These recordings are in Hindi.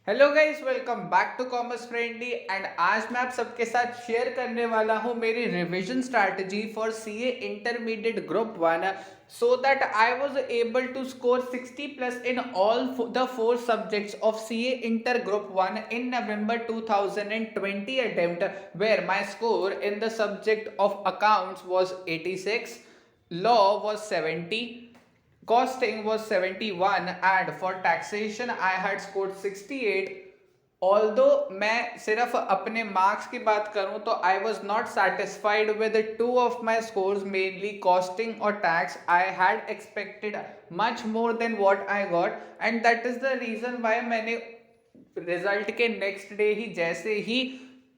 Hello guys, welcome back to commerce friendly. And आज मैं आप सबके साथ शेयर करने वाला हूं मेरी revision strategy for CA intermediate group one, so that I was able to score 60 plus in all the four subjects of CA inter group one in November 2020 attempt, where my score in the subject of accounts was 86, law was 70, costing was 71, and for taxation I had scored 68. Although मैं सिर्फ अपने मार्क्स की बात करूं तो I was not satisfied with two of my scores, mainly costing और tax. I had expected much more than what I got, and that is the reason why मैंने रिजल्ट के नेक्स्ट डे ही, जैसे ही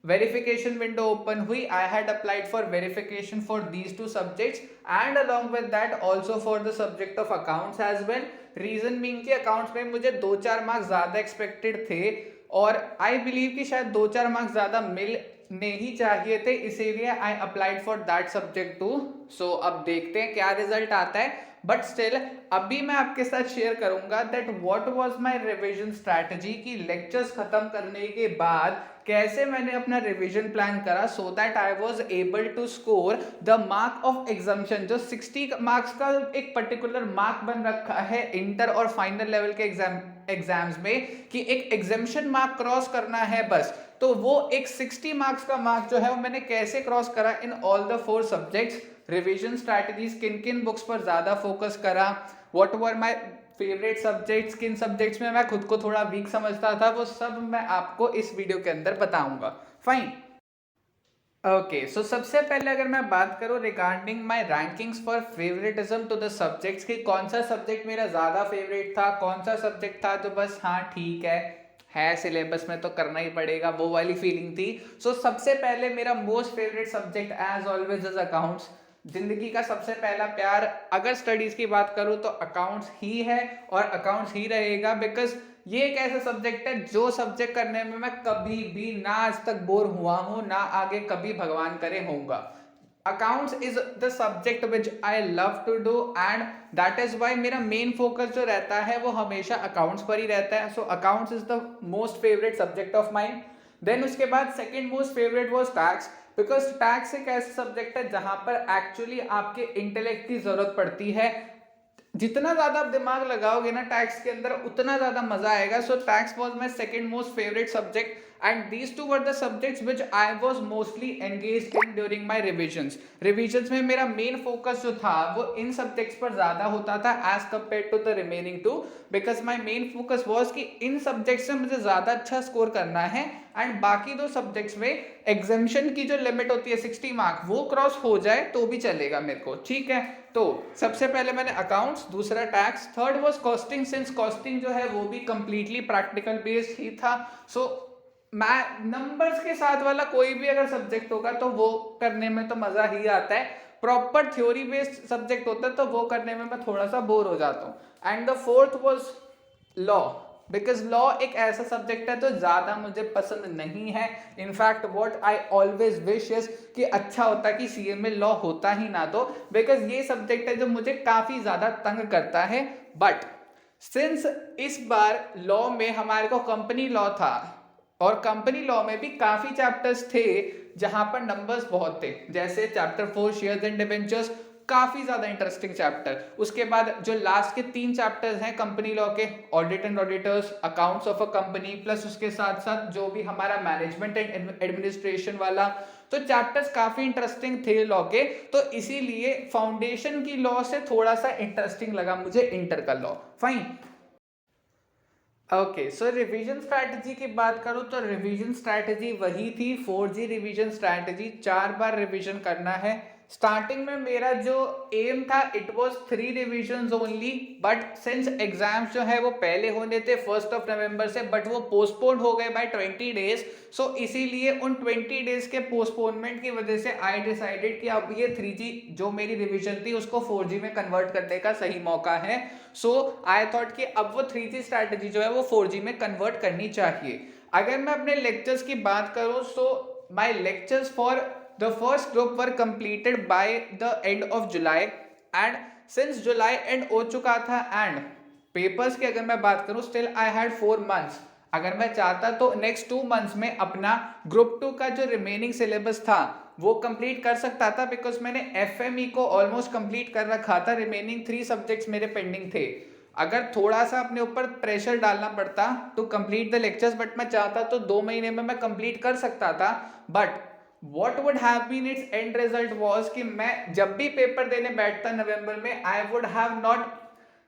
वेरिफिकेशन विंडो ओपन हुई, I had applied for verification for these two subjects and along with that also for the subject of accounts as well. Reason being कि अकाउंट्स में मुझे 2-4 मार्क्स ज़्यादा एक्सपेक्टेड थे और आई बिलीव कि शायद 2-4 मार्क्स ज़्यादा मिलने ही चाहिए थे, इसीलिए I applied for that subject too. So अब देखते हैं क्या रिजल्ट आता है, बट स्टिल अभी मैं आपके साथ शेयर करूंगा that what was my revision strategy, की लेक्चर्स खत्म करने के बाद कैसे मैंने अपना रिवीजन प्लान करा so that I was able to score the mark of exemption. जो 60 मार्क्स का एक पर्टिकुलर मार्क बन रखा है इंटर और फाइनल लेवल के एग्जाम्स में कि एक एग्जाम्शन मार्क क्रॉस करना है बस, तो वो एक 60 मार्क्स का मार्क जो है वो मैंने कैसे क्रॉस करा इन all the four subjects. Revision strategies किन किन बुक्स पर ज्यादा फोकस करा, what were my favourite subjects, किन सब्जेक्ट्स में मैं खुद को थोड़ा वीक समझता था, वो सब मैं आपको इस वीडियो के अंदर बताऊंगा. फाइन. ओके, सो सबसे पहले अगर मैं बात करूं regarding my rankings for favouritism to the subjects, कि कौन सा सब्जेक्ट मेरा ज़्यादा फेवरेट था, कौन सा सब्जेक्ट था जो बस हाँ ठीक है सिलेबस में तो करना ही पड़ेगा, वो वाली फीलिंग थी. सो सबसे पहले मेरा most favourite subject as always is accounts. जिंदगी का सबसे पहला प्यार अगर स्टडीज की बात करूं तो अकाउंट्स ही है और अकाउंट्स ही रहेगा, बिकॉज ये एक ऐसा सब्जेक्ट है जो सब्जेक्ट करने में मैं कभी भी ना आज तक बोर हुआ हूं, ना आगे कभी भगवान करे होऊंगा. Accounts is the subject which I love to do and that is why मेरा मेन फोकस जो रहता है वो हमेशा अकाउंट्स पर ही रहता है. So accounts is the most favourite subject of mind. Then उसके बाद second most favourite was tax, because tax एक ऐसा सब्जेक्ट है जहां पर एक्चुअली आपके इंटेलेक्ट की जरूरत पड़ती है. जितना ज्यादा आप दिमाग लगाओगे ना टैक्स के अंदर उतना ज्यादा मजा आएगा. So tax was my second most favourite subject and these two were the subjects which I was mostly engaged in during my revisions में मेरा मेन फोकस जो था वो इन सब्जेक्ट्स पर ज्यादा होता था as compare to the remaining two, because my main focus was कि इन सब्जेक्ट्स में मुझे ज्यादा अच्छा स्कोर करना है एंड बाकी दो सब्जेक्ट्स में एग्जामिशन की जो लिमिट होती है 60 मार्क वो क्रॉस हो जाए तो भी चलेगा मेरे को, ठीक है. तो सबसे पहले मैंने अकाउंट्स, दूसरा tax, third was costing, since costing जो है वो भी कंप्लीटली प्रैक्टिकल बेस्ड ही था. सो मैं नंबर्स के साथ वाला कोई भी अगर सब्जेक्ट होगा तो वो करने में तो मजा ही आता है. प्रॉपर थ्योरी बेस्ड सब्जेक्ट होता है तो वो करने में मैं थोड़ा सा बोर हो जाता हूँ. And the fourth was law, because law एक ऐसा सब्जेक्ट है तो ज्यादा मुझे पसंद नहीं है. In fact what I always wish is कि अच्छा होता कि सीए में लॉ होता ही ना, तो बिकॉज ये सब्जेक्ट है जो मुझे काफी ज्यादा तंग करता है. बट सिंस इस बार लॉ में हमारे को कंपनी लॉ था और कंपनी लॉ में भी काफी चैप्टर्स थे जहां पर नंबर्स बहुत थे, जैसे चैप्टर 4 शेयर्स एंड डिबेंचर्स, काफी ज्यादा इंटरेस्टिंग चैप्टर. उसके बाद जो लास्ट के 3 चैप्टर्स हैं कंपनी लॉ के, audit and auditors, accounts of a company, plus उसके साथ साथ जो भी हमारा मैनेजमेंट एंड एडमिनिस्ट्रेशन वाला, तो चैप्टर्स काफी इंटरेस्टिंग थे लॉ के. तो इसीलिए फाउंडेशन की लॉ से थोड़ा सा इंटरेस्टिंग लगा मुझे इंटर का लॉ. फाइन. ओके, सो रिवीजन स्ट्रैटेजी की बात करूं तो रिवीजन स्ट्रैटेजी वही थी 4G रिवीजन स्ट्रैटेजी. 4 बार रिवीजन करना है. स्टार्टिंग में मेरा जो एम था it was 3 revision only, but since exams जो है वो पहले होने थे 1 नवंबर से, बट वो पोस्टपोन हो गए बाय 20 डेज. सो इसीलिए उन 20 डेज के पोस्टपोनमेंट की वजह से आई डिसाइडेड कि अब ये 3G जो मेरी रिवीजन थी उसको 4G में कन्वर्ट करने का सही मौका है. सो आई थॉट कि अब वो 3G स्ट्रैटेजी जो है वो 4G में कन्वर्ट करनी चाहिए. अगर मैं अपने लेक्चर्स की बात करूं so my lectures for the first group were completed by the end of July and since July end हो चुका था and papers की अगर मैं बात करूं still I had 4 months. अगर मैं चाहता तो नेक्स्ट 2 मंथ्स में अपना ग्रुप 2 का जो रिमेनिंग सिलेबस था वो कंप्लीट कर सकता था, बिकॉज मैंने एफएमई को ऑलमोस्ट कंप्लीट कर रखा था, रिमेनिंग 3 सब्जेक्ट्स मेरे पेंडिंग थे। अगर थोड़ा सा अपने ऊपर प्रेशर डालना पड़ता तो कंप्लीट द लेक्चर्स, बट मैं चाहता तो 2 महीने में मैं कंप्लीट कर सकता था। But what would have been its end result was कि मैं जब भी पेपर देने बैठता नवंबर में, I would have not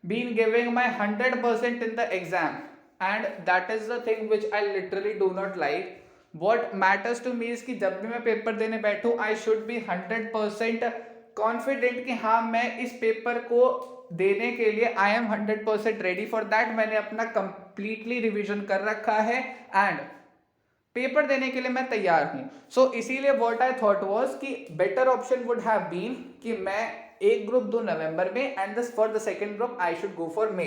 been giving my 100% in the exam, and that is the thing which I literally do not like. What matters to me is कि जब भी मैं पेपर देने बैठूं I should be 100% confident कि हाँ मैं इस पेपर को देने के लिए I am 100% ready for that। मैंने अपना completely रिविजन कर रखा है एंड पेपर देने के लिए मैं तैयार हूं। सो इसीलिए व्हाट आई थॉट वाज कि better option would have been कि मैं एक ग्रुप दूं नवंबर में and this for the second group I should go for May.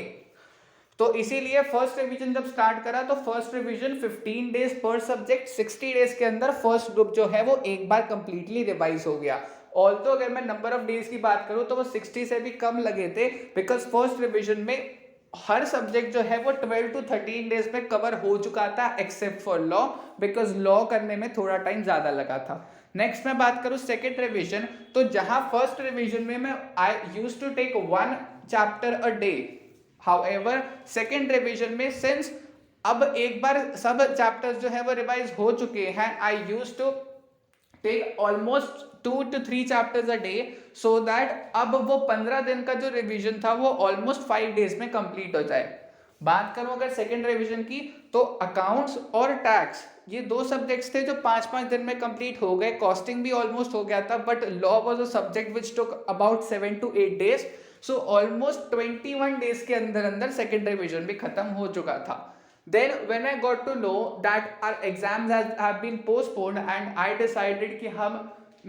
तो इसीलिए फर्स्ट रिवीजन जब स्टार्ट करा तो फर्स्ट रिवीजन 15 डेज पर सब्जेक्ट, 60 डेज के अंदर फर्स्ट ग्रुप जो है वो एक बार कंप्लीटली रिवाइज हो गया। ऑल्दो अगर मैं नंबर ऑफ डेज की बात करूं तो वो 60 से भी कम लगे थे, बिकॉज फर्स्ट रिवीजन में हर सब्जेक्ट जो है वो 12 to 13 डेज में कवर हो चुका था except for law, because law करने में थोड़ा टाइम ज्यादा लगा था। नेक्स्ट मैं बात करूं सेकेंड रिवीजन, तो जहां फर्स्ट रिवीजन में मैं I use to take 1 chapter a day, however second revision में सिंस अब एक बार सब चैप्टर्स जो है वो रिवाइज हो चुके हैं, I use to take almost 2 to 3 chapters a day, so that अब वो 15 दिन का जो रिवीजन था वो ऑलमोस्ट 5 डेज में कंप्लीट हो जाए। बात करूं अगर सेकेंड रिवीजन की, तो अकाउंट्स और टैक्स ये 2 सब्जेक्ट्स थे जो 5-5 दिन में कंप्लीट हो गए, कॉस्टिंग भी ऑलमोस्ट हो गया था, but law was a subject which took about 7 to 8 days, so almost 21 days के अंदर अंदर सेकेंड रिवीजन भी खत्म हो चुका था। Then when I got to know that our exams have been postponed and I decided कि हम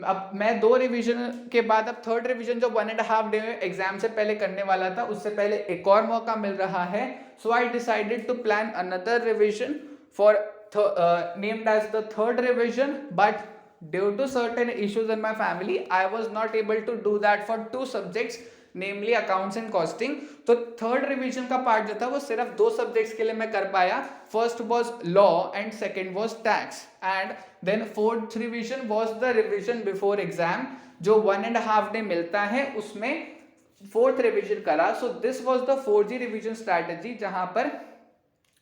अब मैं 2 रिवीजन के बाद अब थर्ड रिवीजन जो 1.5 डे में एग्जाम से पहले करने वाला था उससे पहले एक और मौका मिल रहा है, so I decided to plan another revision for named as the third revision, but due to certain issues in my family I was not able to do that for 2 subjects, namely accounts and costing. तो थर्ड रिवीजन का पार्ट जो था वो सिर्फ 2 सब्जेक्ट्स के लिए मैं कर पाया, first was law and second was tax, and then fourth revision was the revision before exam जो 1.5 डे मिलता है, उसमें फोर्थ रिवीजन करा। So this was the 4G revision strategy, जहां पर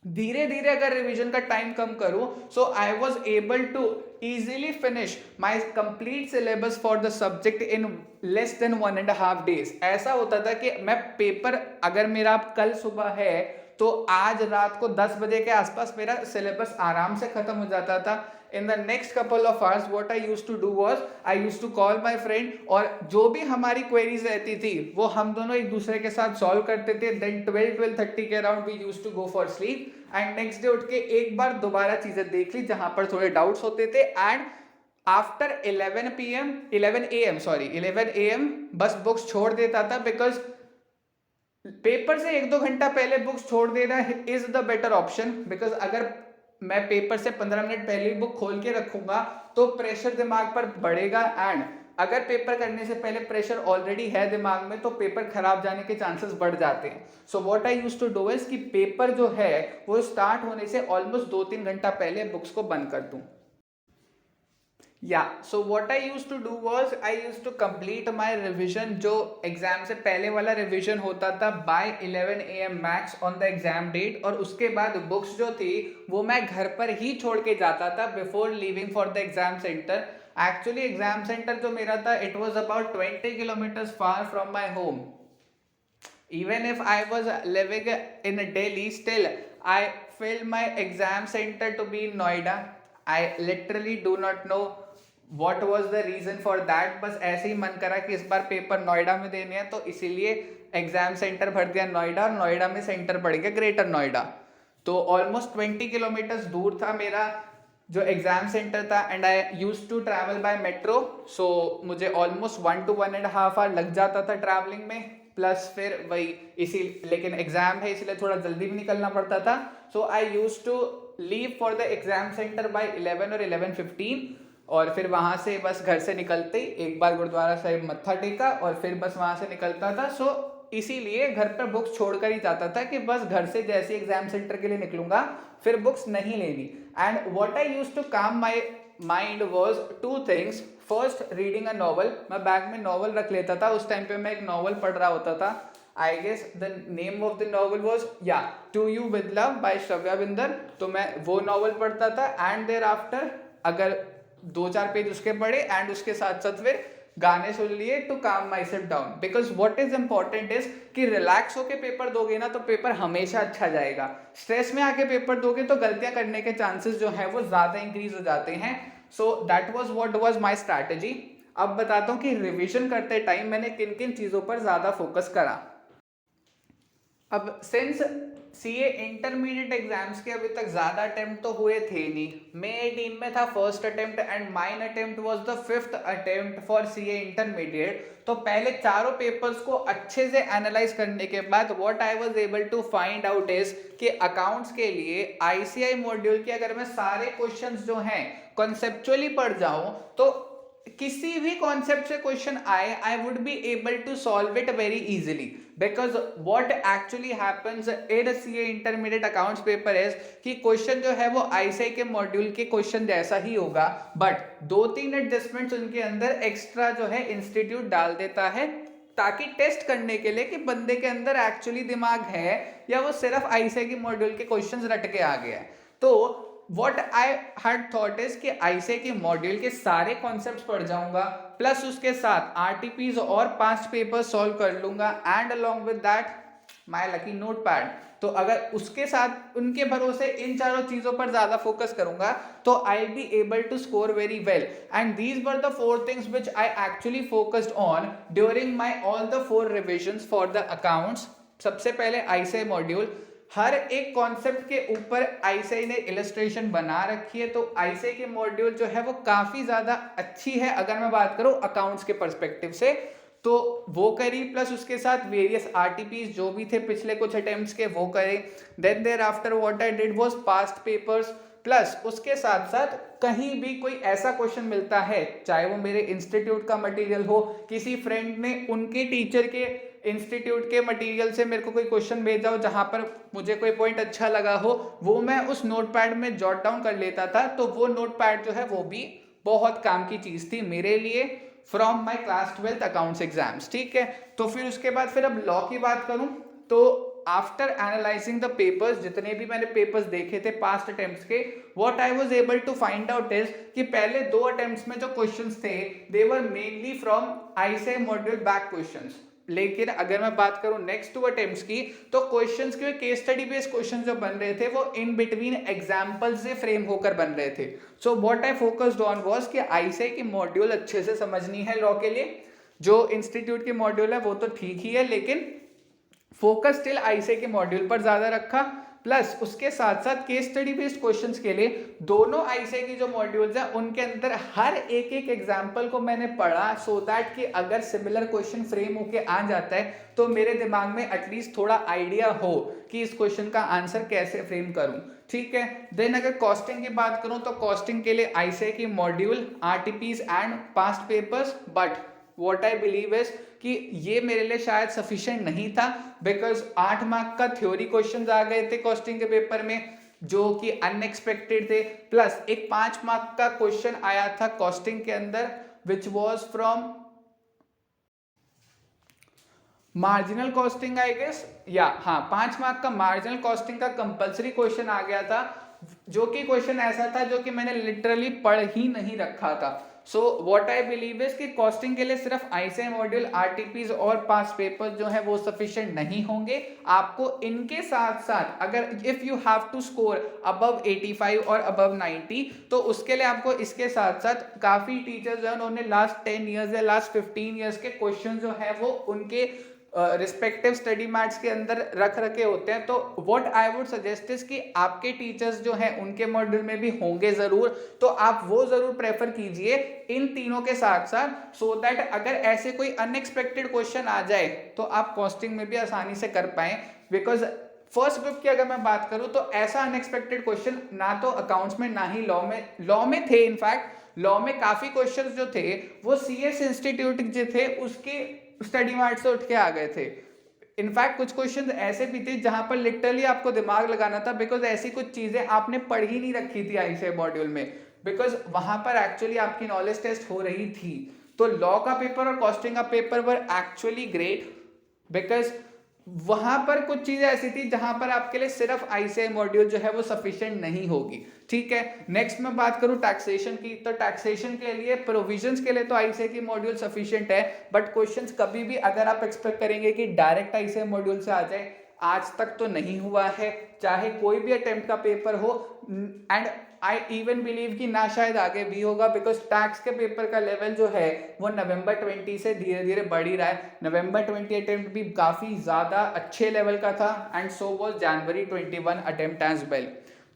धीरे धीरे अगर रिवीजन का टाइम कम करूं, so I was able to easily finish my complete syllabus for the subject in less than 1.5 days। ऐसा होता था कि मैं पेपर अगर मेरा कल सुबह है तो आज रात को 10 बजे के आसपास मेरा सिलेबस आराम से खत्म हो जाता था। In the next couple of hours what I used to do was I used to call my friend, और जो भी हमारी क्वेरीज रहती थी वो हम दोनों एक दूसरे के साथ सॉल्व करते थे। देन 12-12:30 के around we used to go for sleep and next day उठ के एक बार दोबारा चीजें देख ली जहां पर थोड़े डाउट्स होते थे, एंड आफ्टर 11 AM बस बुक्स छोड़ देता था, बिकॉज पेपर से 1-2 घंटा पहले बुक्स छोड़ देना is the better option, because अगर मैं पेपर से 15 मिनट पहले बुक खोल के रखूंगा तो प्रेशर दिमाग पर बढ़ेगा, एंड अगर पेपर करने से पहले प्रेशर ऑलरेडी है दिमाग में तो पेपर खराब जाने के चांसेस बढ़ जाते हैं। So what I used to do is कि पेपर जो है वो स्टार्ट होने से ऑलमोस्ट 2-3 घंटा पहले बुक्स को बंद कर दूं। So what I used to do was I used to complete my revision, जो एग्जाम से पहले वाला रिवीजन होता था by 11 AM max on the exam date, और उसके बाद बुक्स जो थी वो मैं घर पर ही छोड़ के जाता था before leaving for the exam centre. Actually exam centre जो मेरा था it was about 20 kilometres far from my home. Even if I was living in Delhi, still I feel my exam center to be in Noida. I literally do not know what was the reason for that, बस ऐसे ही मन करा कि इस बार पेपर नोएडा में देने हैं तो इसीलिए एग्जाम सेंटर भर दिया नोएडा, और नोएडा में सेंटर पड़ गया ग्रेटर नोएडा। तो ऑलमोस्ट 20 किलोमीटर्स दूर था मेरा जो एग्जाम सेंटर था, and I used to travel by metro, so मुझे ऑलमोस्ट 1 to 1.5 आवर लग जाता था ट्रैवलिंग में, प्लस फिर वही इसी लेकिन एग्जाम है इसलिए थोड़ा जल्दी भी निकलना पड़ता था। So I used to leave for the exam centre by 11 or 11:15, और फिर वहाँ से बस घर से निकलते ही एक बार गुरुद्वारा साहिब मत्था टेका और फिर बस वहाँ से निकलता था। सो इसीलिए घर पर बुक्स छोड़कर ही जाता था कि बस घर से जैसे एग्जाम सेंटर के लिए निकलूंगा फिर बुक्स नहीं लेनी। And what I used to calm my mind was two things. First, reading a novel. मैं बैग में नॉवल रख लेता था, उस टाइम पे मैं एक नॉवल पढ़ रहा होता था। I guess the name of the novel was to you with love by Shravya Bhinder. तो मैं वो नॉवल पढ़ता था एंड देयर आफ्टर अगर 2-4 पेज उसके पढ़े एंड उसके साथ साथ फिर गाने सुन लिए टू काम my self down. Because what is important is कि रिलैक्स होके पेपर दोगे ना तो पेपर हमेशा अच्छा जाएगा। स्ट्रेस में आके पेपर दोगे तो गलतियां करने के चांसेस जो है वो ज्यादा इंक्रीज हो जाते हैं। So that was what was my strategy. अब बताता हूँ कि रिवीजन करते टाइम मैंने किन किन चीजों पर ज्यादा फोकस करा। अब सिंस सीए इंटरमीडिएट एग्जाम्स के अभी तक ज्यादा अटेम्प्ट तो हुए थे नहीं, मेरे टीम में था first attempt and mine attempt was the 5th attempt for CA intermediate. तो पहले चारों पेपर्स को अच्छे से एनालाइज करने के बाद what I was able to find out is कि अकाउंट्स के लिए आईसीआई मॉड्यूल के अगर मैं सारे क्वेश्चंस जो हैं कॉन्सेप्चुअली पढ़ जाऊं तो किसी भी कॉन्सेप्ट से क्वेश्चन आए I would be able to solve it very easily. Because what actually happens in CA intermediate accounts paper is कि क्वेश्चन जो है वो आईसीआई के मॉड्यूल के क्वेश्चन जैसा ही होगा, बट 2-3 एडजस्टमेंट्स उनके अंदर एक्स्ट्रा जो है इंस्टीट्यूट डाल देता है ताकि टेस्ट करने के लिए कि बंदे के अंदर एक्चुअली दिमाग है या वो सिर्फ आईसीआई के मॉड्यूल के क्वेश्चंस रट के आ गया है। तो What I had thought is कि आईसीआई के मॉड्यूल के सारे कॉन्सेप्ट्स पढ़ जाऊंगा प्लस उसके साथ आरटीपीज और 5 पेपर सॉल्व कर लूंगा and along with that my lucky notepad. तो अगर उसके साथ उनके भरोसे इन चारों चीजों पर ज्यादा फोकस करूंगा तो I be able to score very well. And these were the 4 things which I actually focused on during my all the 4 revisions for the accounts. सबसे पहले आईसीआई मॉड्यूल, हर एक कॉन्सेप्ट के ऊपर आईसीआई ने इलस्ट्रेशन बना रखी है। तो आईसीआई के मॉड्यूल जो है वो काफी ज्यादा अच्छी है अगर मैं बात करूं अकाउंट्स के पर्सपेक्टिव से, तो वो करी प्लस उसके साथ वेरियस आरटीपीज जो भी थे पिछले कुछ अटेम्प्ट्स के वो करे। Then thereafter what I did was past papers plus उसके साथ साथ कहीं भी कोई ऐसा क्वेश्चन मिलता है चाहे वो मेरे इंस्टीट्यूट का मटेरियल हो, किसी फ्रेंड ने उनके टीचर के इंस्टीट्यूट के मटेरियल से मेरे को कोई क्वेश्चन भेजा हो जहां पर मुझे कोई पॉइंट अच्छा लगा हो, वो मैं उस नोटपैड में जॉट डाउन कर लेता था। तो वो नोटपैड जो है वो भी बहुत काम की चीज थी मेरे लिए from my class 12th accounts exams. ठीक है, तो फिर उसके बाद फिर अब लॉ की बात करूं तो आफ्टर एनालाइजिंग द पेपर्स, जितने भी मैंने पेपर्स देखे थे पास्ट अटेम्प्ट्स के, what I was able to find out is कि पहले 2 अटेम्प्ट्स में जो क्वेश्चंस थे they were mainly from ICAI module bank questions. लेकिन अगर मैं बात करूं नेक्स्ट 2 अटेम्प्ट्स की तो क्वेश्चंस के केस स्टडी बेस्ड क्वेश्चंस जो बन रहे थे वो इन बिटवीन एग्जांपल्स से फ्रेम होकर बन रहे थे। सो what I focused on was कि आईसीआई की मॉड्यूल अच्छे से समझनी है लॉ के लिए। जो इंस्टीट्यूट की मॉड्यूल है वो तो ठीक ही है लेकिन फोकस स्टिल आईसीआई के मॉड्यूल पर ज्यादा रखा। प्लस उसके साथ साथ केस स्टडी बेस्ड क्वेश्चंस के लिए दोनों आईसीआई की जो मॉड्यूल्स हैं उनके अंदर हर एक एक एग्जांपल को मैंने पढ़ा सो दैट कि अगर सिमिलर क्वेश्चन फ्रेम होके आ जाता है तो मेरे दिमाग में एटलीस्ट थोड़ा आइडिया हो कि इस क्वेश्चन का आंसर कैसे फ्रेम करूं। ठीक है, देन अगर कॉस्टिंग की बात करूं तो कॉस्टिंग के लिए आईसीआई की module, RTPs and past papers, but what I believe is कि ये मेरे लिए शायद सफिशिएंट नहीं था बिकॉज 8 मार्क का थ्योरी क्वेश्चंस आ गए थे कॉस्टिंग के पेपर में जो कि अनएक्सपेक्टेड थे। प्लस एक 5 मार्क का क्वेश्चन आया था कॉस्टिंग के अंदर which was from marginal costing I guess, या हाँ 5 मार्क का मार्जिनल कॉस्टिंग का कंपलसरी क्वेश्चन आ गया था जो कि क्वेश्चन ऐसा था जो कि मैंने लिटरली पढ़ ही नहीं रखा था। सो व्हाट आई बिलीव इज कि कॉस्टिंग के लिए सिर्फ आईसीआई मॉड्यूल, आरटीपीज और पास्ट पेपर जो है वो सफिशिएंट नहीं होंगे। आपको इनके साथ साथ अगर if you have to score above 85 और अबव 90 तो उसके लिए आपको इसके साथ साथ काफी टीचर्स जो है उन्होंने लास्ट 10 ईयर्स या लास्ट 15 ईयर्स के क्वेश्चन जो है वो उनके रिस्पेक्टिव स्टडी मैट्स के अंदर रख रखे होते हैं। तो what I would suggest is कि आपके टीचर्स जो हैं उनके मॉड्यूल में भी होंगे जरूर, तो आप वो जरूर प्रेफर कीजिए इन तीनों के साथ साथ सो दैट अगर ऐसे कोई अनएक्सपेक्टेड क्वेश्चन आ जाए तो आप कॉस्टिंग में भी आसानी से कर पाएं। बिकॉज फर्स्ट ग्रुप की अगर मैं बात करूं तो ऐसा अनएक्सपेक्टेड क्वेश्चन ना तो अकाउंट्स में ना ही लॉ में थे। इनफैक्ट लॉ में काफी क्वेश्चंस जो थे वो सीएस इंस्टीट्यूट जो थे उसके स्टडी मार्ट से उठ के आ गए थे। इनफैक्ट कुछ क्वेश्चन ऐसे भी थे जहां पर लिटरली आपको दिमाग लगाना था, बिकॉज ऐसी कुछ चीजें आपने पढ़ ही नहीं रखी थी आईसीआई मॉड्यूल में, बिकॉज वहां पर एक्चुअली आपकी नॉलेज टेस्ट हो रही थी। तो लॉ का पेपर और कॉस्टिंग का paper were actually great, because वहां पर कुछ चीजें ऐसी थी जहां पर आपके लिए सिर्फ आईसीआई मॉड्यूल जो है वो सफिशिएंट नहीं होगी। ठीक है, नेक्स्ट मैं बात करूं टैक्सेशन की, तो टैक्सेशन के लिए प्रोविजंस के लिए तो आईसीआई की मॉड्यूल सफिशिएंट है, बट क्वेश्चंस कभी भी अगर आप एक्सपेक्ट करेंगे कि डायरेक्ट आईसीआई मॉड्यूल से आ जाए, आज तक तो नहीं हुआ है, चाहे कोई भी अटेम्प्ट का पेपर हो। एंड आई इवन बिलीव कि ना शायद आगे भी होगा, बिकॉज टैक्स के पेपर का लेवल जो है वो नवंबर 20 से धीरे धीरे बढ़ ही रहा है। नवंबर 20 अटेम्प्ट भी काफी ज्यादा अच्छे लेवल का था, and so was January 21 attempt as well.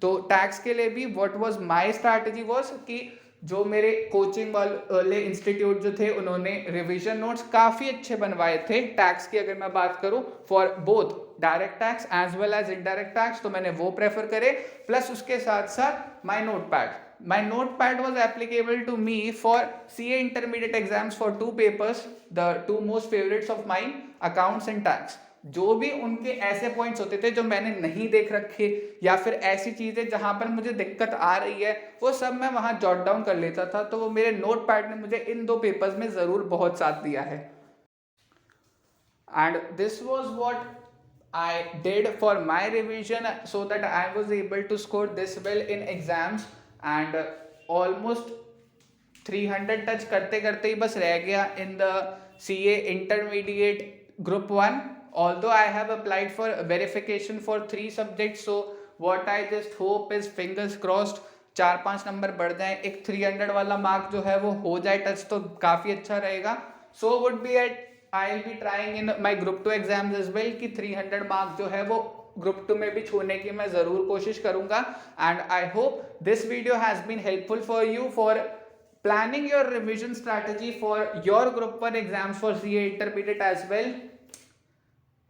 तो टैक्स के लिए भी what was my strategy was कि जो मेरे कोचिंग वाले इंस्टीट्यूट जो थे उन्होंने रिवीजन नोट्स काफी अच्छे बनवाए थे टैक्स की, अगर मैं बात करूं for both direct tax as well as indirect tax, तो मैंने वो प्रेफर करे। प्लस उसके साथ साथ my notepad was applicable to me for CA intermediate exams for 2 papers, the 2 most favourites of mine, accounts and tax. जो भी उनके ऐसे पॉइंट्स होते थे जो मैंने नहीं देख रखे, या फिर ऐसी चीजें जहां पर मुझे दिक्कत आ रही है, वो सब मैं वहां जॉट डाउन कर लेता था। तो वो मेरे नोटपैड ने मुझे इन 2 पेपर्स में जरूर बहुत साथ दिया है। And this was what I did for my revision so that I was able to score this well in exams, and almost 300 touch करते करते ही बस रह गया in the CA intermediate group 1, although I have applied for verification for 3 subjects, so what I just hope is fingers crossed 4-5 number बढ़ जाए, एक 300 वाला मार्क जो है वो हो जाए टच, तो काफ़ी अच्छा रहेगा। So would be at I'll be trying in my group 2 exams as well कि 300 मार्क जो है वो ग्रुप 2 में भी छूने की मैं ज़रूर कोशिश करूंगा। And I hope this video has been helpful for you for planning your revision strategy for your group 1 exams for CA intermediate as well.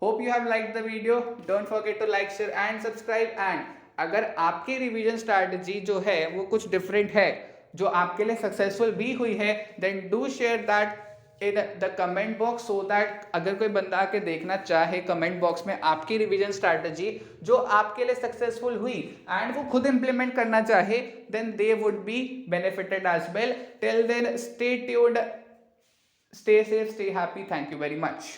Hope you have liked the video. Don't forget to like, share and subscribe. And अगर आपकी रिवीजन स्ट्रैटेजी जो है वो कुछ डिफरेंट है, जो आपके लिए सक्सेसफुल भी हुई है, then do share that in the comment box so that अगर कोई बंदा आके देखना चाहे कमेंट बॉक्स में आपकी रिवीजन स्ट्रैटेजी जो आपके लिए सक्सेसफुल हुई एंड वो खुद इंप्लीमेंट करना चाहे, then they would be benefited as well. Till then, stay tuned, stay safe, stay happy. Thank you very much.